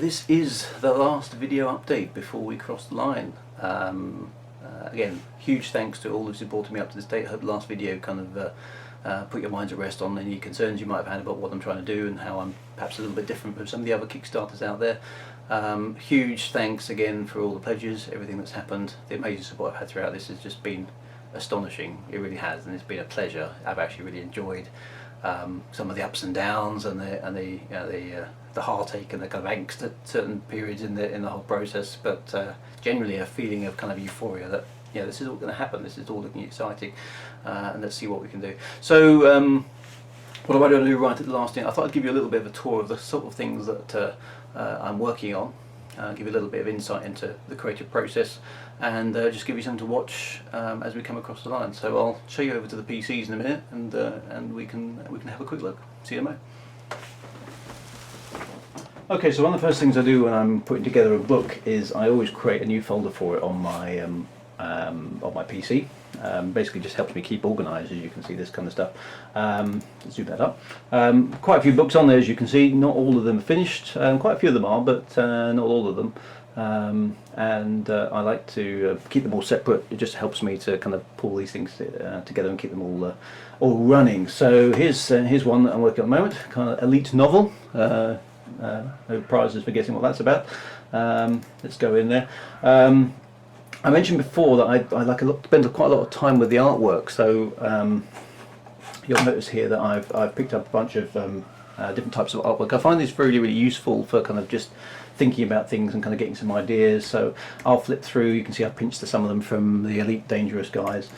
this is the last video update before we cross the line. Again, huge thanks to all who've supported me up to this date. I hope the last video kind of put your minds at rest on any concerns you might have had about what I'm trying to do and how I'm perhaps a little bit different from some of the other Kickstarters out there. Huge thanks again for all the pledges, everything that's happened. The amazing support I've had throughout this has just been astonishing. It really has, and it's been a pleasure. I've actually really enjoyed some of the ups and downs and the heartache and the kind of angst at certain periods in the whole process, but generally a feeling of kind of euphoria that this is all going to happen, this is all looking exciting, and let's see what we can do. So what am I going to do right at the last thing? I thought I'd give you a little bit of a tour of the sort of things that I'm working on, give you a little bit of insight into the creative process, and just give you something to watch as we come across the line. So I'll show you over to the PCs in a minute, and we can have a quick look. See you in a moment. Okay, so one of the first things I do when I'm putting together a book is I always create a new folder for it on my PC. Basically just helps me keep organised, as you can see, this kind of stuff. Let's zoom that up. Quite a few books on there, as you can see. Not all of them are finished. Quite a few of them are, but not all of them. I like to keep them all separate. It just helps me to kind of pull these things together and keep them all running. So here's one that I'm working on at the moment, kind of elite novel. No prizes for guessing what that's about. Let's go in there. I mentioned before that I spend quite a lot of time with the artwork, so you'll notice here that I've picked up a bunch of different types of artwork. I find this really useful for kind of just thinking about things and kind of getting some ideas. So I'll flip through. You can see I've pinched some of them from the Elite Dangerous guys.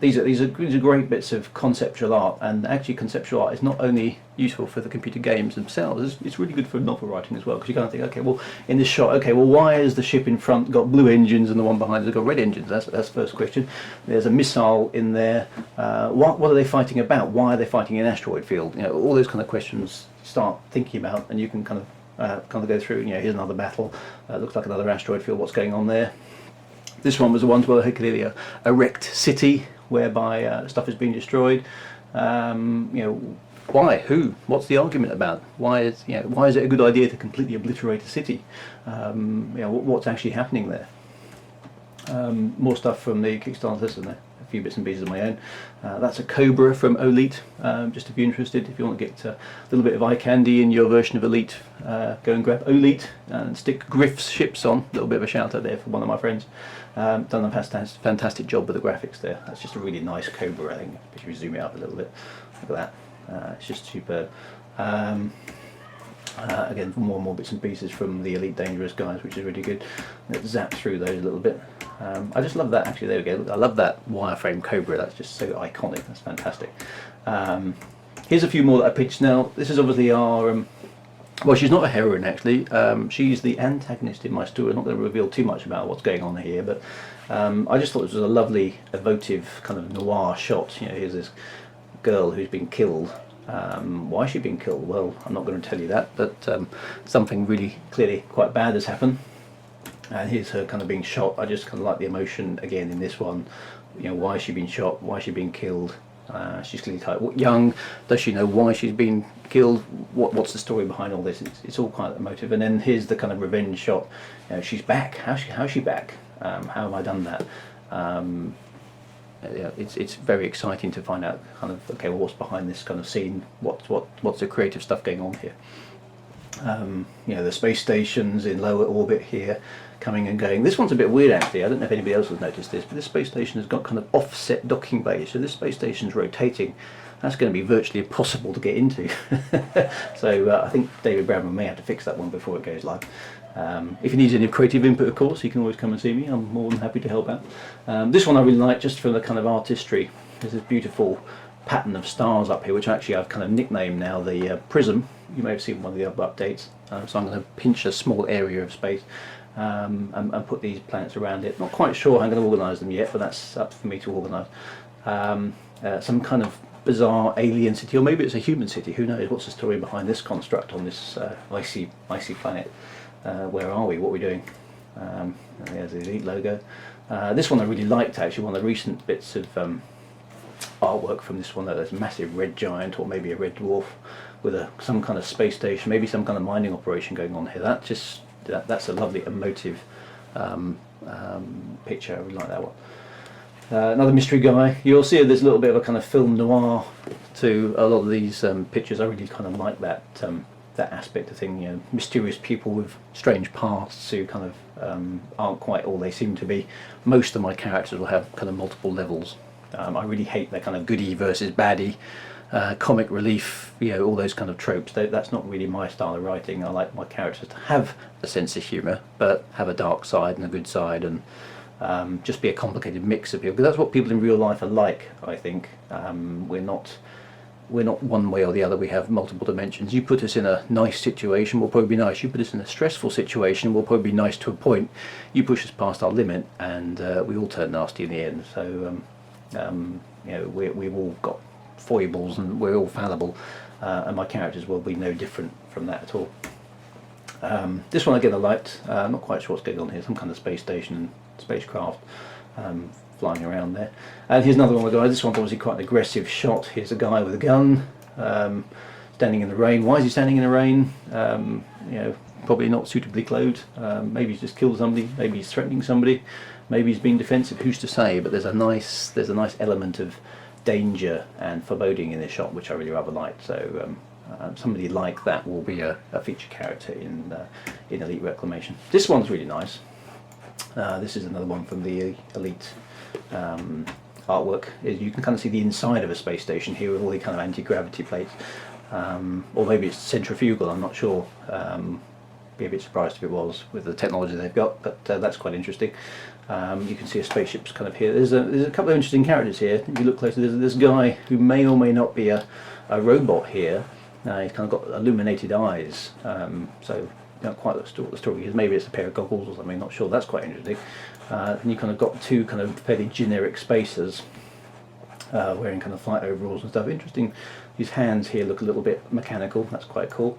These are great bits of conceptual art, and actually conceptual art is not only useful for the computer games themselves, it's really good for novel writing as well, because you kind of think, okay, well in this shot, okay, well why has the ship in front got blue engines and the one behind has got red engines? That's the first question. There's a missile in there. What are they fighting about? Why are they fighting in an asteroid field? All those kind of questions start thinking about, and you can kind of go through. Here's another battle. Looks like another asteroid field. What's going on there? This one was the ones where clearly a wrecked city whereby stuff is being destroyed. Why? Who? What's the argument about? Why is it a good idea to completely obliterate a city? What's actually happening there? More stuff from the Kickstarters and a few bits and pieces of my own. That's a Cobra from Elite. Just if you're interested, if you want to get a little bit of eye candy in your version of Elite, go and grab Elite and stick Griff's ships on. A little bit of a shout out there for one of my friends. Done a fantastic job with the graphics there. That's just a really nice Cobra, I think. If you zoom it up a little bit, look at that. It's just superb. Again, more and more bits and pieces from the Elite Dangerous guys, which is really good. Let's zap through those a little bit. I just love that, actually. There we go. I love that wireframe Cobra. That's just so iconic. That's fantastic. Here's a few more that I pitched now. This is obviously our well, she's not a heroine, actually. She's the antagonist in my story. I'm not going to reveal too much about what's going on here, but I just thought this was a lovely, evocative kind of noir shot. Here's this girl who's been killed. Why is she being killed? Well, I'm not going to tell you that, but something really clearly quite bad has happened. And here's her kind of being shot. I just kind of like the emotion again in this one. Why is she being shot? Why is she being killed? She's clearly young. Does she know why she's been killed? What's the story behind all this? It's all quite emotive. And then here's the kind of revenge shot. She's back. How's she back? How have I done that? It's very exciting to find out kind of, okay, well, what's behind this kind of scene? What's the creative stuff going on here? The space station's in lower orbit here, coming and going. This one's a bit weird, actually. I don't know if anybody else has noticed this, but this space station has got kind of offset docking bays, so this space station's rotating. That's going to be virtually impossible to get into. So I think David Bradman may have to fix that one before it goes live. If he needs any creative input, of course, he can always come and see me. I'm more than happy to help out. This one I really like, just from the kind of artistry. There's this beautiful pattern of stars up here, which actually I've kind of nicknamed now the prism. You may have seen one of the other updates. So I'm going to pinch a small area of space and put these planets around it. Not quite sure how I'm going to organise them yet, but that's up for me to organise. Some kind of bizarre alien city, or maybe it's a human city, who knows? What's the story behind this construct on this icy planet? Where are we? What are we doing? There's the Elite logo. This one I really liked, actually. One of the recent bits of artwork from this one. There's a massive red giant, or maybe a red dwarf, with some kind of space station, maybe some kind of mining operation going on here. That's a lovely emotive picture. I really like that one. Another mystery guy. You'll see there's a little bit of a kind of film noir to a lot of these pictures. I really kind of like that that aspect of thing. You know, mysterious people with strange pasts who kind of aren't quite all they seem to be. Most of my characters will have kind of multiple levels. I really hate that kind of goody versus baddie, comic relief, you know, all those kind of tropes. That's not really my style of writing. I like my characters to have a sense of humour, but have a dark side and a good side, and just be a complicated mix of people, because that's what people in real life are like. I think we're not one way or the other. We have multiple dimensions. You put us in a nice situation, we'll probably be nice. You put us in a stressful situation, we'll probably be nice to a point. You push us past our limit, and we all turn nasty in the end. So you know, we've all got foibles, and we're all fallible, and my characters will be no different from that at all. This one again I liked. I'm not quite sure what's going on here. Some kind of space station and spacecraft flying around there. And here's another one of the guys. This one's obviously quite an aggressive shot. Here's a guy with a gun standing in the rain. Why is he standing in the rain? You know, probably not suitably clothed. Maybe he's just killed somebody. Maybe he's threatening somebody. Maybe he's being defensive. Who's to say? But there's a nice element of danger and foreboding in this shot, which I really rather liked. So somebody like that will be a feature character in Elite Reclamation. This one's really nice. This is another one from the Elite artwork. You can kind of see the inside of a space station here with all the kind of anti-gravity plates, or maybe it's centrifugal, I'm not sure. Be a bit surprised if it was with the technology they've got, but that's quite interesting. You can see a spaceship's kind of here. There's a couple of interesting characters here. If you look closer, there's this guy who may or may not be a robot here. He's kind of got illuminated eyes, so not quite what the story is. Maybe it's a pair of goggles or something, not sure. That's quite interesting. And you kind of got two kind of fairly generic spacers wearing kind of flight overalls and stuff. Interesting. His hands here look a little bit mechanical. That's quite cool.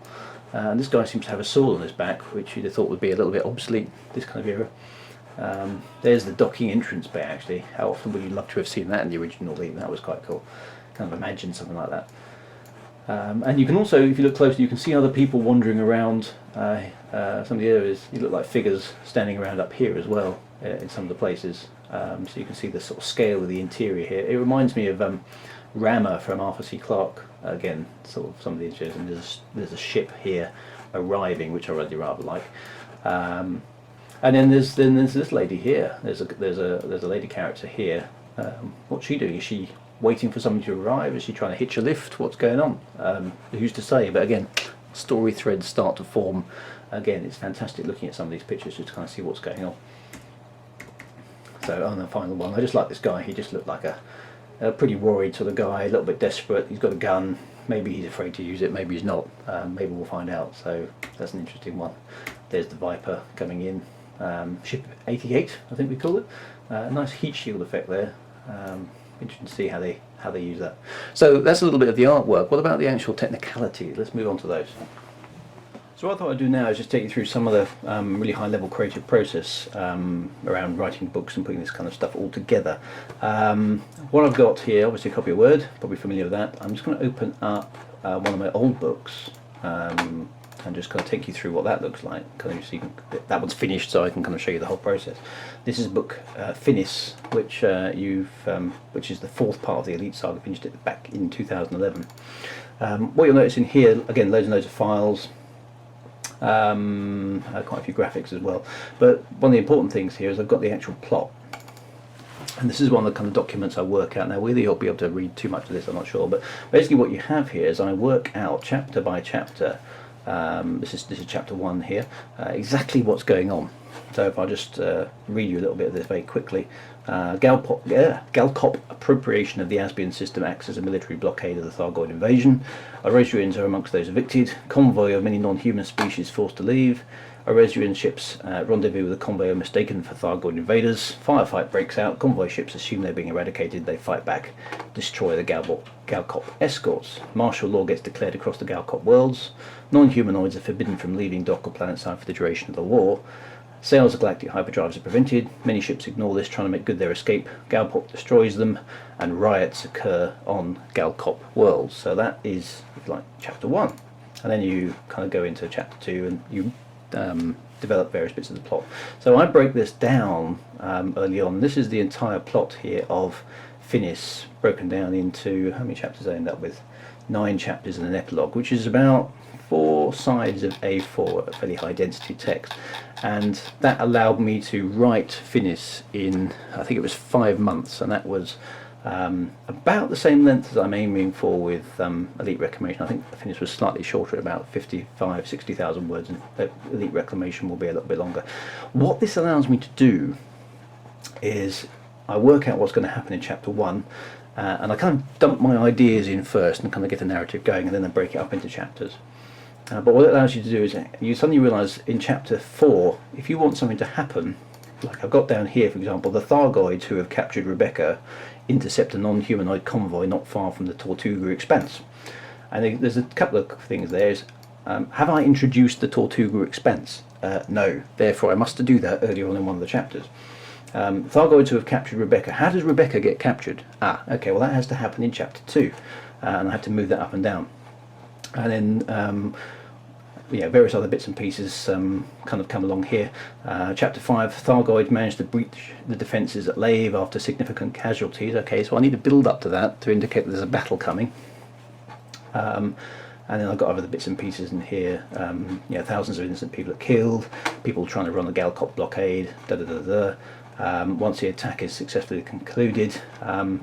And this guy seems to have a sword on his back, which you'd have thought would be a little bit obsolete this kind of era. There's the docking entrance bay actually. How often would you love to have seen that in the original Elite? That was quite cool. Kind of imagine something like that. And you can also, if you look closely, you can see other people wandering around some of the areas. You look like figures standing around up here as well in some of the places. So you can see the sort of scale of the interior here. It reminds me of Rammer from Arthur C. Clarke. Again, sort of some of the interiors, and there's a ship here arriving, which I really rather like. And then there's this lady here. There's a lady character here. What's she doing? Is she waiting for somebody to arrive? Is she trying to hitch a lift? What's going on? Who's to say? But again, story threads start to form. Again, it's fantastic looking at some of these pictures just to kind of see what's going on. So on the final one, I just like this guy. He just looked like a pretty worried sort of guy, a little bit desperate. He's got a gun. Maybe he's afraid to use it, maybe he's not. Maybe we'll find out. So that's an interesting one. There's the Viper coming in. Ship 88, I think we call it. Nice heat shield effect there. Interesting to see how they use that. So that's a little bit of the artwork. What about the actual technicality? Let's move on to those. So what I thought I'd do now is just take you through some of the really high level creative process around writing books and putting this kind of stuff all together. What I've got here, obviously a copy of Word, probably familiar with that. I'm just going to open up one of my old books and just kind of take you through what that looks like. Kind of so you can, that one's finished, so I can kind of show you the whole process. This is book Finis, which which is the fourth part of the Elite Saga. Finished it back in 2011. What you'll notice in here, again, loads and loads of files. Quite a few graphics as well, but one of the important things here is I've got the actual plot, and this is one of the kind of documents I work out. Now whether you'll be able to read too much of this I'm not sure, but basically what you have here is I work out chapter by chapter. This is chapter 1 here, exactly what's going on. So if I just read you a little bit of this very quickly. Galcop appropriation of the Asbian system acts as a military blockade of the Thargoid invasion. Aresuans are amongst those evicted. Convoy of many non-human species forced to leave. Aresuan ships rendezvous with a convoy mistaken for Thargoid invaders. Firefight breaks out. Convoy ships assume they're being eradicated. They fight back, destroy the Galcop escorts. Martial law gets declared across the Galcop worlds. Non-humanoids are forbidden from leaving dock or planetside for the duration of the war. Sales of galactic hyperdrives are prevented. Many ships ignore this, trying to make good their escape. Galpop destroys them, and riots occur on Galcop worlds. So that is, if you like, chapter 1. And then you kind of go into chapter 2 and you develop various bits of the plot. So I break this down early on. This is the entire plot here of Finis, broken down into, how many chapters I end up with? 9 chapters and an epilogue, which is about 4 sides of A4, fairly high density text. And that allowed me to write Finis in, I think it was 5 months, and that was about the same length as I'm aiming for with Elite Reclamation. I think Finis was slightly shorter, about 60,000 words, and Elite Reclamation will be a little bit longer. What this allows me to do is I work out what's going to happen in chapter 1, and I kind of dump my ideas in first and kind of get the narrative going, and then I break it up into chapters. But what it allows you to do is you suddenly realise in chapter 4, if you want something to happen, like I've got down here, for example, the Thargoids who have captured Rebecca intercept a non-humanoid convoy not far from the Tortuga Expanse. And there's a couple of things there. Have I introduced the Tortuga Expanse? No. Therefore, I must do that earlier on in one of the chapters. Thargoids who have captured Rebecca. How does Rebecca get captured? Okay, well that has to happen in chapter 2. And I have to move that up and down. And then various other bits and pieces kind of come along here. Chapter 5, Thargoids managed to breach the defences at Lave after significant casualties. Okay, so I need to build up to that to indicate that there's a battle coming. And then I've got other bits and pieces in here. Thousands of innocent people are killed, people trying to run the Galcop blockade, once the attack is successfully concluded,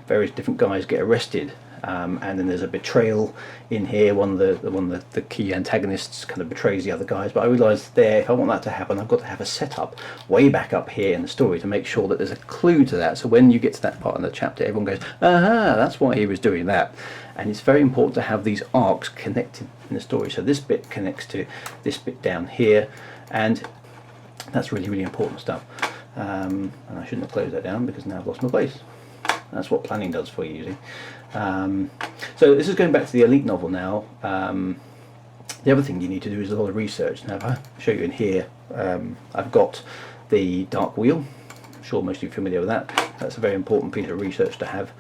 various different guys get arrested. And then there's a betrayal in here. One of the key antagonists kind of betrays the other guys. But I realised there, if I want that to happen, I've got to have a setup way back up here in the story to make sure that there's a clue to that. So when you get to that part in the chapter, everyone goes, aha, that's why he was doing that. And it's very important to have these arcs connected in the story. So this bit connects to this bit down here, and that's really, really important stuff. And I shouldn't have closed that down because now I've lost my place. That's what planning does for you, usually. So this is going back to the Elite novel now. The other thing you need to do is a lot of research. Now if I show you in here, I've got the Dark Wheel. I'm sure most of you are familiar with that. That's a very important piece of research to have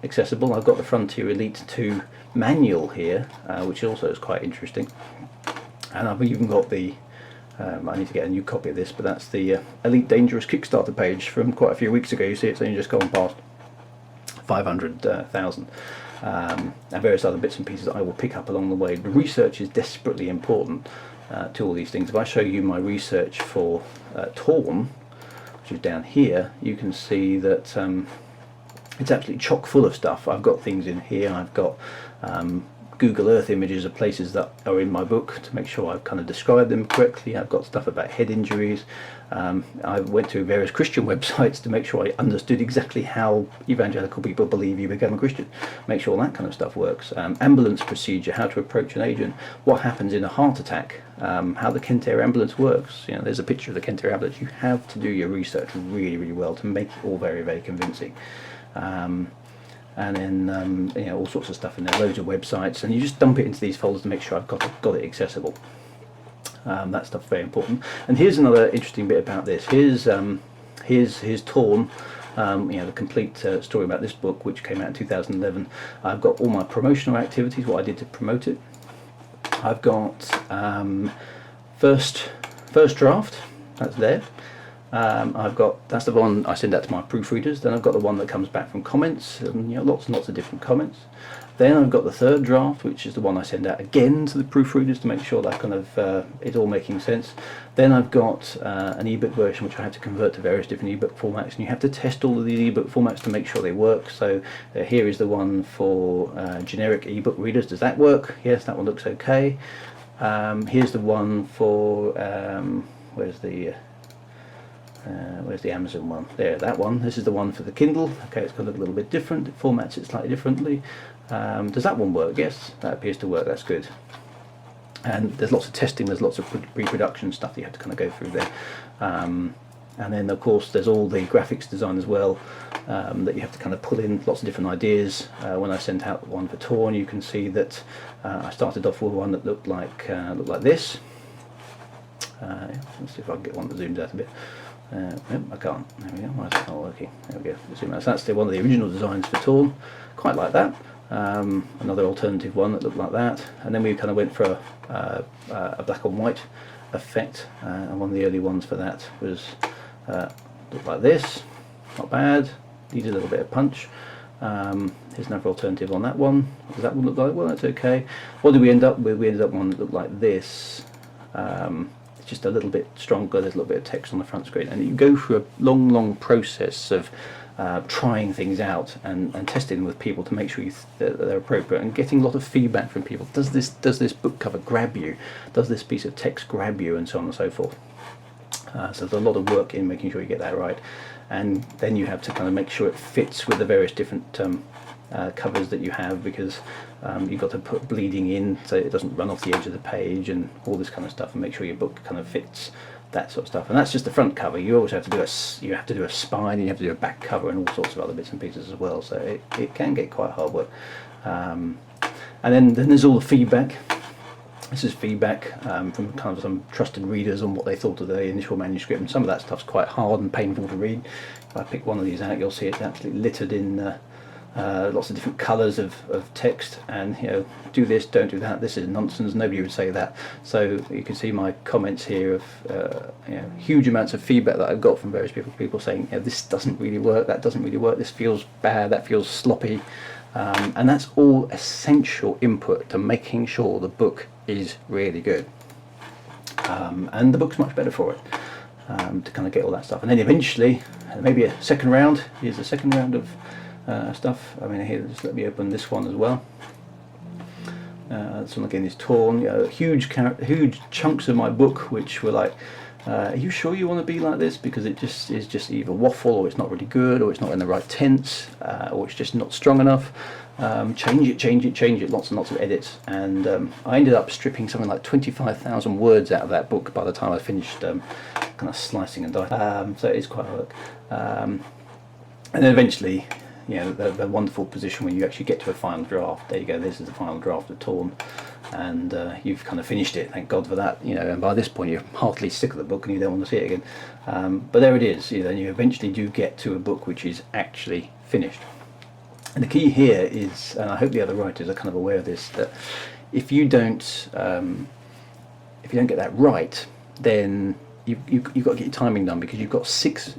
accessible. I've got the Frontier Elite 2 manual here, which also is quite interesting. And I've even got the I need to get a new copy of this, but that's the Elite Dangerous Kickstarter page from quite a few weeks ago. You see it's only just gone past 500,000, and various other bits and pieces that I will pick up along the way. The research is desperately important to all these things. If I show you my research for Torn, which is down here, you can see that it's absolutely chock full of stuff. I've got things in here. I've got Google Earth images of places that are in my book to make sure I've kind of described them correctly. I've got stuff about head injuries. I went to various Christian websites to make sure I understood exactly how evangelical people believe you become a Christian. Make sure that kind of stuff works. Ambulance procedure, how to approach an agent, what happens in a heart attack, how the Kentair ambulance works. There's a picture of the Kentair ambulance. You have to do your research really, really well to make it all very, very convincing. And then all sorts of stuff in there, loads of websites, and you just dump it into these folders to make sure I've got it accessible. That stuff's very important. And here's another interesting bit about this. Here's Torn, the complete story about this book, which came out in 2011. I've got all my promotional activities, what I did to promote it. I've got first draft, that's there. That's the one I send out to my proofreaders. Then I've got the one that comes back from comments, and lots and lots of different comments. Then I've got the third draft, which is the one I send out again to the proofreaders to make sure that kind of it's all making sense. Then I've got an ebook version which I have to convert to various different ebook formats, and you have to test all of these ebook formats to make sure they work. So here is the one for generic ebook readers. Does that work? Yes, that one looks okay. Here's the one for where's the Amazon one? There, that one. This is the one for the Kindle. Okay, it's going to look a little bit different. It formats it slightly differently. Does that one work? Yes, that appears to work. That's good. And there's lots of testing. There's lots of pre-production stuff that you have to kind of go through there. And then, of course, there's all the graphics design as well that you have to kind of pull in. Lots of different ideas. When I sent out one for Torn, you can see that I started off with one that looked like this. Yeah, let's see if I can get one that zooms out a bit. Nope, I can't. There we go. Why is it not working? There we go. Zoom out. So that's one of the original designs for Torn. Quite like that. Another alternative one that looked like that. And then we kind of went for a black and white effect. And one of the early ones for that was looked like this. Not bad. Needed a little bit of punch. Here's another alternative on that one. What does that one look like? Well, that's okay. What did we end up with? We ended up with one that looked like this. It's just a little bit stronger. There's a little bit of text on the front screen, and you go through a long process of trying things out and testing them with people to make sure that they're appropriate, and getting a lot of feedback from people. Does this book cover grab you? Does this piece of text grab you? And so on and so forth. So there's a lot of work in making sure you get that right, and then you have to kind of make sure it fits with the various different covers that you have, because you've got to put bleeding in so it doesn't run off the edge of the page and all this kind of stuff, and make sure your book kind of fits that sort of stuff. And that's just the front cover. You always have to do a spine, and you have to do a back cover and all sorts of other bits and pieces as well. So it can get quite hard work. And then there's all the feedback. This is feedback from kind of some trusted readers on what they thought of the initial manuscript, and some of that stuff's quite hard and painful to read. If I pick one of these out, you'll see it's absolutely littered in lots of different colours of text, and do this, don't do that, this is nonsense, nobody would say that. So you can see my comments here of huge amounts of feedback that I've got from various people saying this doesn't really work, that doesn't really work, this feels bad, that feels sloppy, and that's all essential input to making sure the book is really good, and the book's much better for it, to kind of get all that stuff. And then eventually maybe a second round. Here's the second round of stuff. I mean, here, just let me open this one as well. This one again is Torn. Huge chunks of my book which were like, are you sure you want to be like this? Because it just is just either waffle, or it's not really good, or it's not in the right tense, or it's just not strong enough. Change it, lots and lots of edits, and I ended up stripping something like 25,000 words out of that book by the time I finished kind of slicing and dicing. So it is quite work. And then eventually, the wonderful position when you actually get to a final draft. There you go, this is the final draft of Torn, and you've kind of finished it, thank God for that. And by this point you're heartily sick of the book and you don't want to see it again. But there it is, and you eventually do get to a book which is actually finished. And the key here is, and I hope the other writers are kind of aware of this, that if you don't get that right, then you've got to get your timing done, because you've got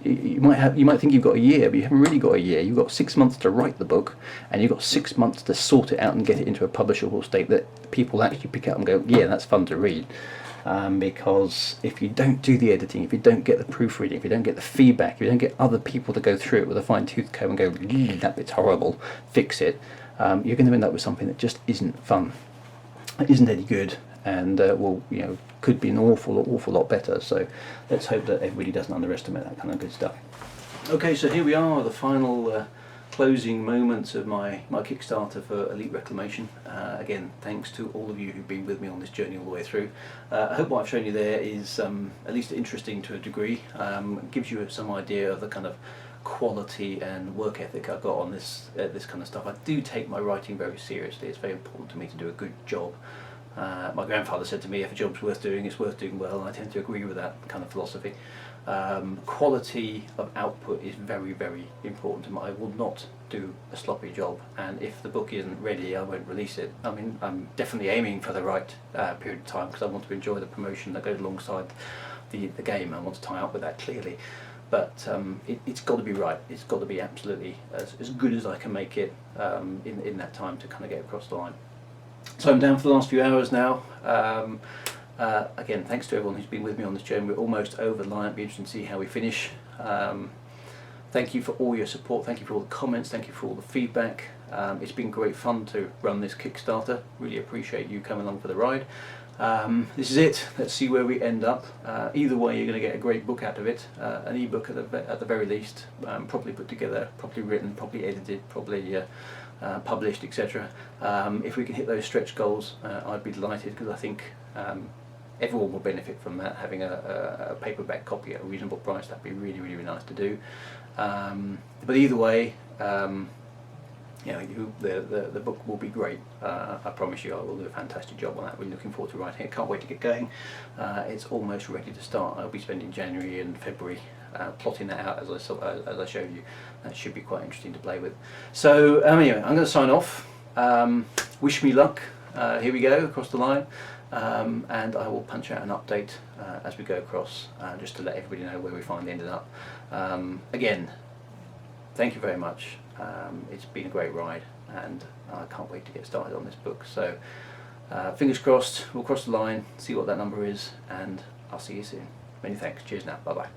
you might think you've got a year, but you haven't really got a year. You've got 6 months to write the book, and you've got 6 months to sort it out and get it into a publishable state that people actually pick up and go, yeah, that's fun to read. Because if you don't do the editing, if you don't get the proofreading, if you don't get the feedback, if you don't get other people to go through it with a fine-tooth comb and go, that bit's horrible, fix it, you're going to end up with something that just isn't fun, it isn't any good, and could be an awful lot better. So let's hope that everybody doesn't underestimate that kind of good stuff. Okay, so here we are, the final closing moments of my Kickstarter for Elite Reclamation. Again, thanks to all of you who've been with me on this journey all the way through. I hope what I've shown you there is at least interesting to a degree. Gives you some idea of the kind of quality and work ethic I've got on this kind of stuff. I do take my writing very seriously. It's very important to me to do a good job. My grandfather said to me, if a job's worth doing, it's worth doing well, and I tend to agree with that kind of philosophy. Quality of output is very, very important to me. I will not do a sloppy job, and if the book isn't ready, I won't release it. I mean, I'm definitely aiming for the right period of time, because I want to enjoy the promotion that goes alongside the game. I want to tie up with that clearly, but it's got to be right. It's got to be absolutely as good as I can make it in that time to kind of get across the line. So I'm down for the last few hours now. Again, thanks to everyone who's been with me on this journey. We're almost over the line. It'll be interesting to see how we finish. Thank you for all your support. Thank you for all the comments. Thank you for all the feedback. It's been great fun to run this Kickstarter. Really appreciate you coming along for the ride. This is it. Let's see where we end up. Either way, you're going to get a great book out of it. An ebook at the very least, properly put together, properly written, properly edited, probably published, etc. If we can hit those stretch goals, I'd be delighted, because I think everyone will benefit from that. Having a paperback copy at a reasonable price, that'd be really, really nice to do. But either way, you know, the book will be great. I promise you, I will do a fantastic job on that. We're looking forward to writing it. Can't wait to get going. It's almost ready to start. I'll be spending January and February plotting that out as I showed you. That should be quite interesting to play with. So anyway, I'm going to sign off. Wish me luck. Here we go across the line, and I will punch out an update as we go across, just to let everybody know where we finally ended up. Again, thank you very much. It's been a great ride, and I can't wait to get started on this book. So fingers crossed, we'll cross the line, see what that number is, and I'll see you soon. Many thanks. Cheers now. Bye bye.